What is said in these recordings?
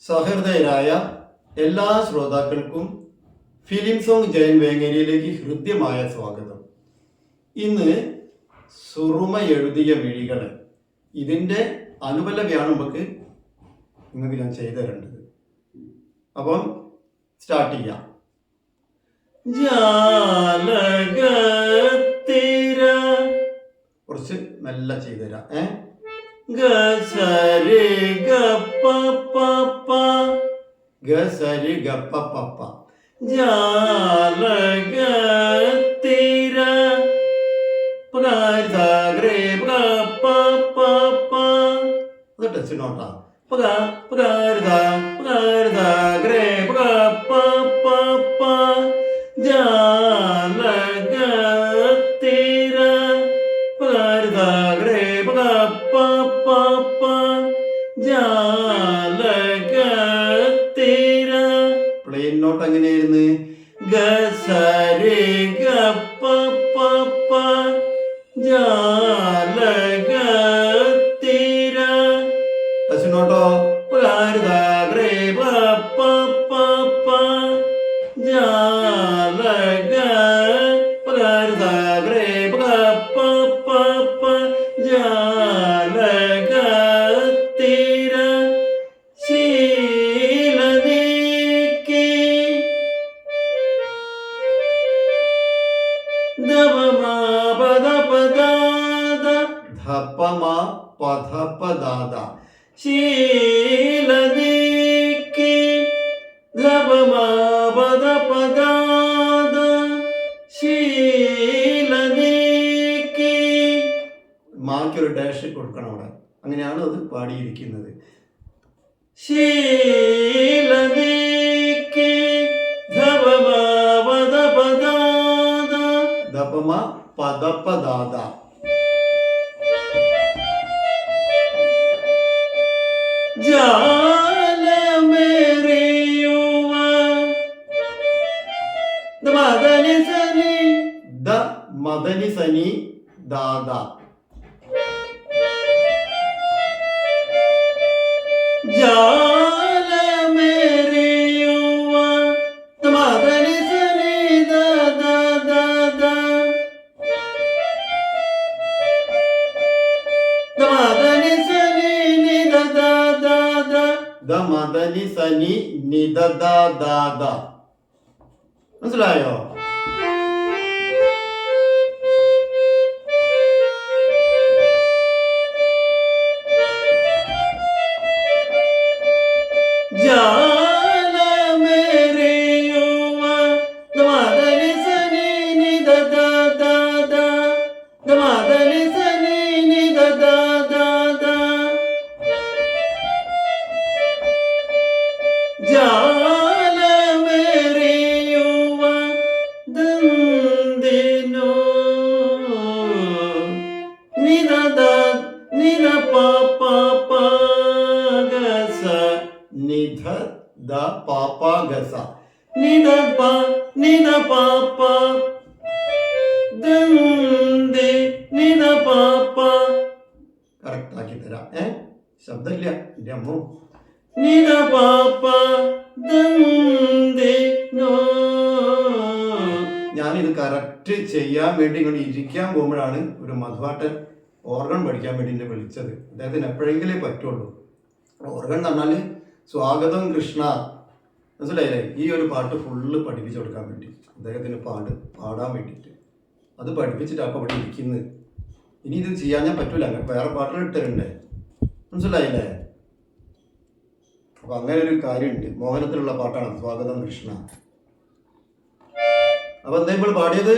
സഹൃദയരായ എല്ലാ ശ്രോതാക്കൾക്കും film song Jayan വേങ്ങേരിയിലേക്ക് ഹൃദ്യമായ സ്വാഗതം. ഇന്ന് സുറുമ എഴുതിയ വിഴികൾ, ഇതിൻ്റെ അനുപല്ലവിയാണ് നിങ്ങൾക്ക് ഞാൻ ചെയ്തു തരേണ്ടത്. അപ്പം സ്റ്റാർട്ട് ചെയ്യാം. കുറച്ച് മെല്ലെ ചെയ്തു തരാം. ഗസരി ഗപ്പ ഗസരി ഗപ്പ പപ്പ ജാലഗത്തിര പഗരേ പപ്പ. അത് ടച്ച് നോട്ടാ. പഗരേ പപ്പ ജാലഗത്തിര പഗരേ പപ്പ ജാലഗത്തിര. പ്ലെയിൻ നോട്ട് എങ്ങനെയായിരുന്നു? ഗസരി ഗപ്പ ജാലഗത്തിര. ടച്ച് നോട്ടോ. പഗരേ പപ്പ ജാലഗ പഗരേ പപ്പ ജാലഗത്തിര. ശീലനീക്കി ധപമാ പദപദാദ. ശീലനീക്കി ധപമാ പദപദാദ. ശീലനീക്കി മാക്കൊരു ഡാഷ് കൊടുക്കണം അവിടെ. അങ്ങനെയാണ് അത് പാടിയിരിക്കുന്നത്. ശീലനീക്കി ധപമാ പദപദാദ. ധപമ പദപദാദ. ജാലമേറിയുവ മദനി സനി ദ മദനി സനി ദാദ. ജാലമേറിയുവ മദനി സനി ദ മദനി സനി നിദ ദ മദനി സനി നിദ ദ. മനസ്സിലായോ? ജാലമേറിയുവ മദനി സനി നിദ ദ മദനി സനി നിദ ദ. ജാലമേറിയുവ ദന്ദിനോ നിദ നിദ പപ്പ ഗസ നിധ ദ പാപ്പ ഗസ നിദ പാപ്പ ദന്ദി നിദ പാപ്പ. കറക്റ്റ് ആക്കി തരാം. ശബ്ദമില്ല എൻ്റെ അമ്മ. നിദ പാപ്പ ദന്ദിനോ. ഞാനിത് കറക്റ്റ് ചെയ്യാൻ വേണ്ടി ഇങ്ങോട്ട് ഇരിക്കാൻ പോകുമ്പോഴാണ് ഒരു മധുവാട്ടൻ ഓർഗൻ പഠിക്കാൻ വേണ്ടി എന്നെ വിളിച്ചത്. അദ്ദേഹത്തിന് എപ്പോഴെങ്കിലേ പറ്റുള്ളൂ. ഓർഗൻ എന്ന് പറഞ്ഞാൽ സ്വാഗതം കൃഷ്ണ, മനസ്സിലായില്ലേ? ഈ ഒരു പാട്ട് ഫുള്ള് പഠിപ്പിച്ചു കൊടുക്കാൻ വേണ്ടി അദ്ദേഹത്തിന് പാടാൻ വേണ്ടിയിട്ട് അത് പഠിപ്പിച്ചിട്ട് അപ്പോൾ അവിടെ ഇരിക്കുന്നത്. ഇനി ഇത് ചെയ്യാൻ ഞാൻ പറ്റൂല, വേറെ പാട്ടുകൾ ഇട്ടിട്ടുണ്ടേ. മനസ്സിലായില്ലേ? അപ്പൊ അങ്ങനെ ഒരു കാര്യമുണ്ട്. മോഹനത്തിലുള്ള പാട്ടാണ് സ്വാഗതം കൃഷ്ണ. അപ്പൊ എന്താ ഇപ്പോൾ പാടിയത്?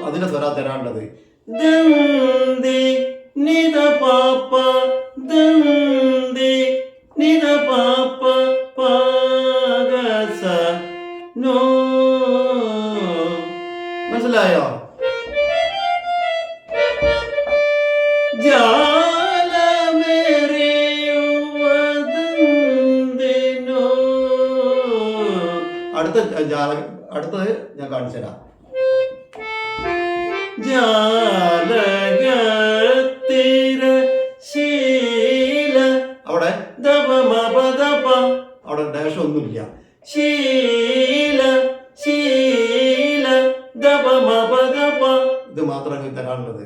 അതിന്റെ സ്വരാ തരാനുള്ളത് ദന്ദി നിദ പാപ്പ ദന്ദി നിദ പാപ്പ പഗസ നോ. മനസ്സിലായോ? ജാലമേറിയുവ ദന്ദിനോ. അടുത്ത അടുത്തത് ഞാൻ കാണിച്ചു തരാം. അവിടെ അവിടെ ഡാഷ് ഒന്നുമില്ല. ഇത് മാത്രമാണ് തരാനുള്ളത്.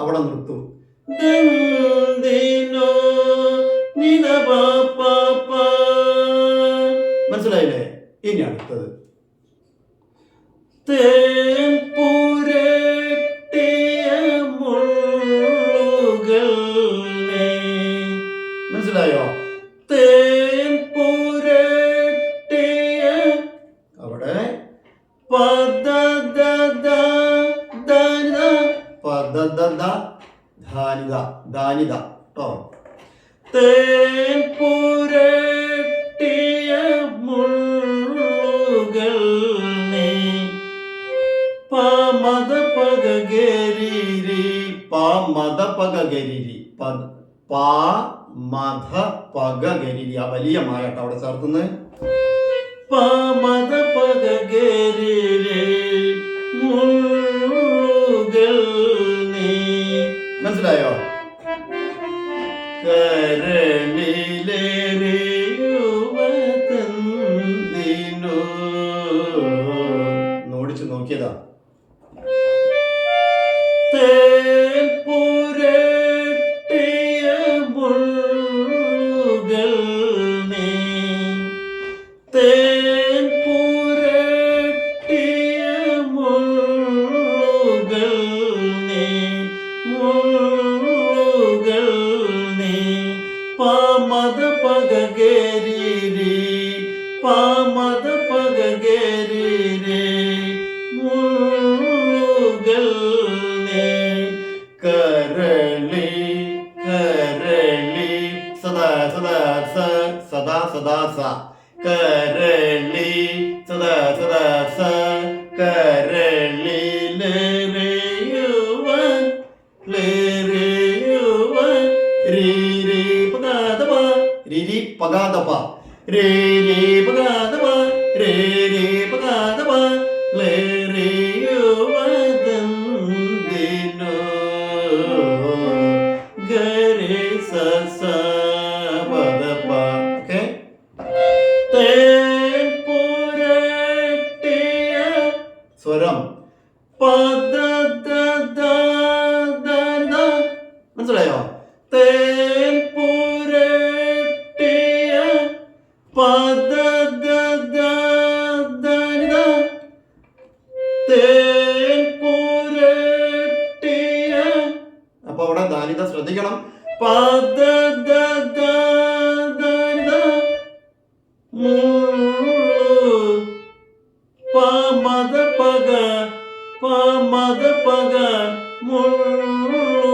അവിടെ നിർത്തു. മനസ്സിലായില്ലേ? ഇനി അടുത്തത് മനസ്സിലായോ? അവിടെ ധാനിത കേട്ടോ. തേൻ പുരട്ടിയ മുള്ളുകൾ പാമദ പഗഗരിരി പാമദ പഗഗരിരി പാമദ പഗഗരിരി ആ വലിയ മായട്ടോ അവിടെ ചേർത്തുന്നത്. പാമദ പഗഗരിരി മുള്ളുകൾ മനസ്സിലായോ? നോടിച്ചു നോക്കിയതാ. തേൻ പുരട്ടിയ മുള്ളുകൾ തേൻ പുരട്ടിയ മുള്ളുകൾ പാമദ പഗഗരിരി പാമദ പഗഗരിരി മുള്ളുകൾ കരളി കരളി സദാ സദാ സദാ സദാ സ കരളി സദാ സദാ സ കരളി ലേറിയുവൻ ലേറിയുവൻ രീരി പഗാദപ രീരി പഗാദപ രീരി പഗാദപ രീരി പഗാദപ ലേറിയുവദന്തിനോ ഗരി സസ പദപ. ഓക്കേ. തേൻ പുരട്ടിയ സ്വരം പദ മനസ്സിലായോ? തേൻ പുരട്ടിയ പദ തേൻ പുരട്ടിയ. അപ്പൊ അവിടെ ദാനിത ശ്രദ്ധിക്കണം. പദ പാമദ പഗ പാമദ പഗ മുള്ളുകൾ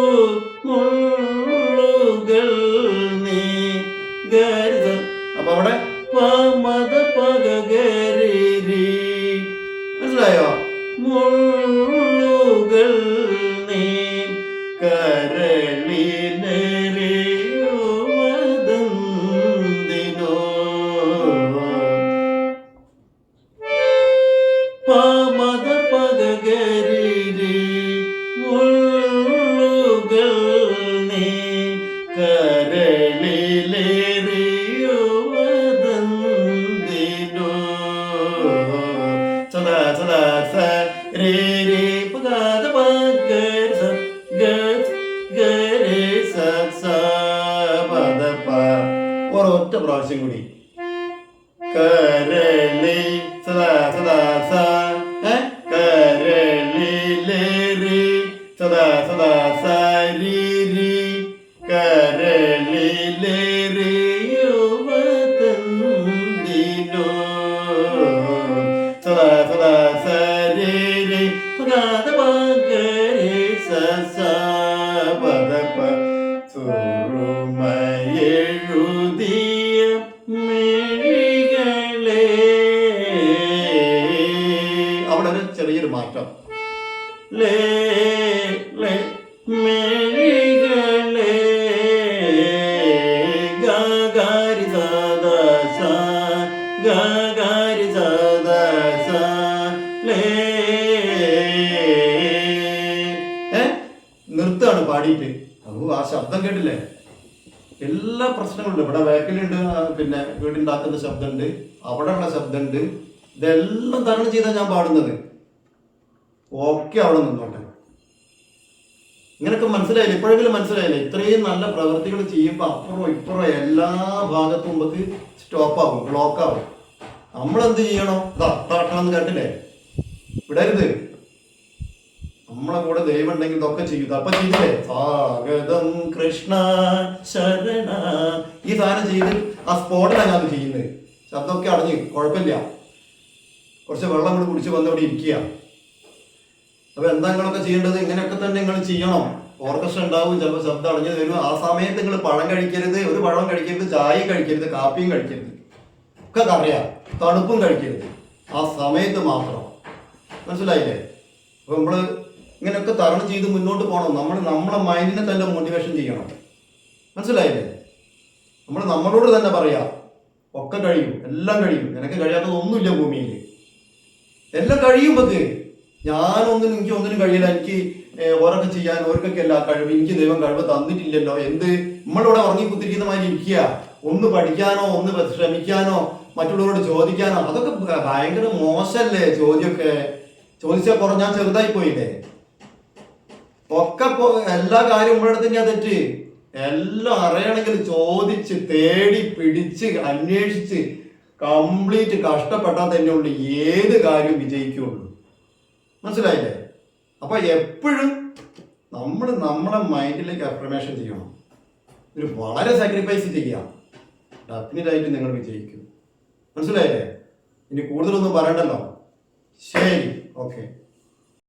ഗരിത. അപ്പൊ അവിടെ പാമദ പഗഗരിരി മനസ്സിലായോ? മുള്ളുകൾ കരളിലേറിയുവദന്തിനോ പാമദ പഗഗരിരി മുള്ളുകൾ കരളിലേറിയുവദന്തിനോ സദാ സദാ സ രേ രേ പഗാദപ ഗരി സ ഗരി സ സ പദപ. ഒരൊറ്റ പ്രാവശ്യം കൂടി. കരളി സദാ സദാ സ കരളിലേറി സദാ സദാ സ രീ പദപ സുറുമയെഴുതിയ മിഴികളെ. അവിടെ ഒരു ചെറിയൊരു മാറ്റം. ലേ ലേ മിഴികളെ ഗാരി സദസ ഗാരി സദസ ലേ. നിർത്തുകയാണ് പാടിയിട്ട്. ആ ശബ്ദം കേട്ടില്ലേ? എല്ലാ പ്രശ്നങ്ങളുണ്ട്. ഇവിടെ ബാക്കിലുണ്ട്, പിന്നെ വീടുണ്ടാക്കുന്ന ശബ്ദമുണ്ട്, അവിടെ ഉള്ള ശബ്ദമുണ്ട്. ഇതെല്ലാം തരണം ചെയ്താണ് ഞാൻ പാടുന്നത്. ഓക്കെ, അവിടെ നിന്നോട്ടെ. ഇങ്ങനൊക്കെ മനസ്സിലായില്ലേ? ഇപ്പോഴെങ്കിലും മനസ്സിലായില്ലേ? ഇത്രയും നല്ല പ്രവൃത്തികൾ ചെയ്യുമ്പോൾ അപ്പുറം ഇപ്പുറം എല്ലാ ഭാഗത്തും നമുക്ക് സ്റ്റോപ്പാകും, ബ്ലോക്കാവും. നമ്മളെന്ത് ചെയ്യണോ? എന്ന് കേട്ടില്ലേ? വിടരുത്. നമ്മളെ കൂടെ ദൈവം ഉണ്ടെങ്കിൽ ഇതൊക്കെ ചെയ്യും. അപ്പൊ ചെയ്തില്ലേ? സ്വാഗതം കൃഷ്ണ ശരണ. ഈ സാധനം ചെയ്ത് ആ സ്പോട്ടിലാണ് ഞാൻ ചെയ്യുന്നത്. ശബ്ദമൊക്കെ അടഞ്ഞ് കുഴപ്പമില്ല. കുറച്ച് വെള്ളം കൂടി കുടിച്ച് വന്ന് അവിടെ ഇരിക്കുക. അപ്പൊ എന്താ നിങ്ങളൊക്കെ ചെയ്യേണ്ടത്? ഇങ്ങനെയൊക്കെ തന്നെ നിങ്ങൾ ചെയ്യണം. ഓർക്കസ്ട്ര ഉണ്ടാവും, ചിലപ്പോൾ ശബ്ദം അടഞ്ഞു വരും. ആ സമയത്ത് നിങ്ങൾ പഴം കഴിക്കരുത്, ഒരു പഴം കഴിക്കരുത്, ചായ കഴിക്കരുത്, കാപ്പിയും കഴിക്കരുത്, ഒക്കെ അറിയാം. തണുപ്പും കഴിക്കരുത്. ആ സമയത്ത് മാത്രം. മനസ്സിലായില്ലേ? അപ്പൊ നമ്മള് ഇങ്ങനെയൊക്കെ തരണം ചെയ്ത് മുന്നോട്ട് പോകണം. നമ്മളെ മൈൻഡിനെ തന്നെ മോട്ടിവേഷൻ ചെയ്യണം. മനസ്സിലായില്ലേ? നമ്മൾ നമ്മളോട് തന്നെ പറയാം, ഒക്കെ കഴിയും, എല്ലാം കഴിയും, നിനക്ക് കഴിയാത്തതൊന്നുമില്ല ഭൂമിയിൽ. എല്ലാം കഴിയുമ്പോക്ക് എനിക്ക് ഒന്നിനും കഴിയില്ല, എനിക്ക് ഓരൊക്കെ ചെയ്യാൻ ഓർക്കൊക്കെ അല്ല കഴിവ്, എനിക്ക് ദൈവം കഴിവ് തന്നിട്ടില്ലല്ലോ. എന്ത് നമ്മളിവിടെ ഉറങ്ങിക്കുത്തിരിക്കുന്ന മാതിരി ഇരിക്കുക? ഒന്ന് പഠിക്കാനോ ഒന്ന് ശ്രമിക്കാനോ മറ്റുള്ളവരോട് ചോദിക്കാനോ അതൊക്കെ ഭയങ്കര മോശമല്ലേ? ചോദ്യമൊക്കെ ചോദിച്ചാൽ കുറഞ്ഞാൽ ചെറുതായി പോയില്ലേ? ഒക്കെ എല്ലാ കാര്യവും നമ്മുടെ അടുത്ത് തന്നെയാ തെറ്റ്. എല്ലാം അറിയണമെങ്കിൽ ചോദിച്ച് തേടി പിടിച്ച് അന്വേഷിച്ച് കംപ്ലീറ്റ് കഷ്ടപ്പെട്ടാൽ തന്നെ ഉള്ളു ഏത് കാര്യവും വിജയിക്കുള്ളൂ. മനസ്സിലായില്ലേ? അപ്പൊ എപ്പോഴും നമ്മളെ മൈൻഡിലേക്ക് അഫർമേഷൻ ചെയ്യണം. ഒരു വളരെ സാക്രിഫൈസ് ചെയ്യാം. ഡെഫിനറ്റായിട്ട് നിങ്ങൾ വിജയിക്കും. മനസ്സിലായില്ലേ? ഇനി കൂടുതലൊന്നും പറയണ്ടല്ലോ. ശരി, ഓക്കെ.